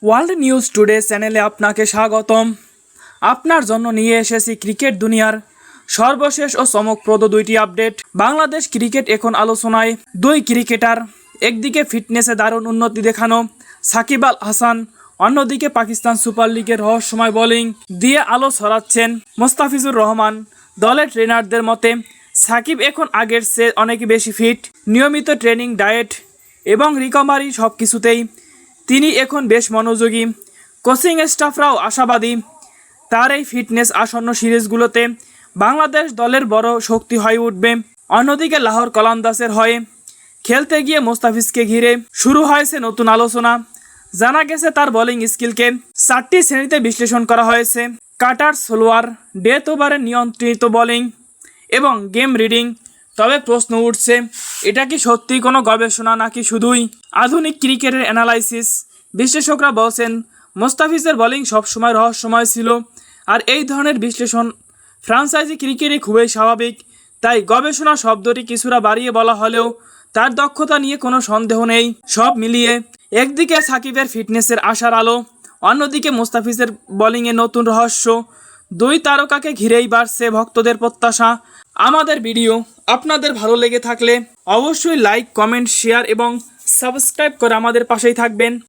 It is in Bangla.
ওয়ার্ল্ড নিউজ টুডে চ্যানেলে আপনাকে স্বাগতম। আপনার জন্য নিয়ে এসেছি ক্রিকেট দুনিয়ার সর্বশেষ ও চমকপ্রদ দুইটি আপডেট। বাংলাদেশ ক্রিকেট এখন আলোচনায়। দুই ক্রিকেটার, একদিকে ফিটনেসে দারুণ উন্নতি দেখানো সাকিব আল হাসান, অন্যদিকে পাকিস্তান সুপার লিগের রহস্যময় বোলিং দিয়ে আলো ছড়াচ্ছেন মোস্তাফিজুর রহমান। দলের ট্রেনারদের মতে সাকিব এখন আগের চেয়ে অনেক বেশি ফিট। নিয়মিত ট্রেনিং, ডায়েট এবং রিকভারি সব কিছুতেই তিনি এখন বেশ মনোযোগী। কোচিং স্টাফরাও আশাবাদী তার এই ফিটনেস আসন্ন সিরিজগুলোতে বাংলাদেশ দলের বড় শক্তি হয়ে উঠবে। অন্যদিকে লাহোর কলান্দাসের হয়ে খেলতে গিয়ে মোস্তাফিজকে ঘিরে শুরু হয়েছে নতুন আলোচনা। জানা গেছে তার বোলিং স্কিলকে 4টি শ্রেণীতে বিশ্লেষণ করা হয়েছে: কাটার, স্লোয়ার, ডেথ ওভারে নিয়ন্ত্রিত বোলিং এবং গেম রিডিং। তবে প্রশ্ন উঠছে, এটা কি সত্যিই কোনো গবেষণা নাকি শুধুই আধুনিক ক্রিকেটের অ্যানালাইসিস? বিশ্লেষকরা বলছেন মোস্তাফিজের বোলিং সবসময় রহস্যময় ছিল, আর এই ধরনের বিশ্লেষণ ফ্রাঞ্চাইজি ক্রিকেটে খুবই স্বাভাবিক। তাই গবেষণা শব্দটি কিছুটা বাড়িয়ে বলা হলেও তার দক্ষতা নিয়ে কোনো সন্দেহ নেই। সব মিলিয়ে একদিকে সাকিবের ফিটনেসের আশার আলো, অন্যদিকে মোস্তাফিজের বোলিংয়ে নতুন রহস্য। দুই তারকাকে ঘিরেই বাড়ছে ভক্তদের প্রত্যাশা। আমাদের ভিডিও আপনাদের ভালো লেগে থাকলে অবশ্যই লাইক, কমেন্ট, শেয়ার এবং সাবস্ক্রাইব করে আমাদের পাশেই থাকবেন।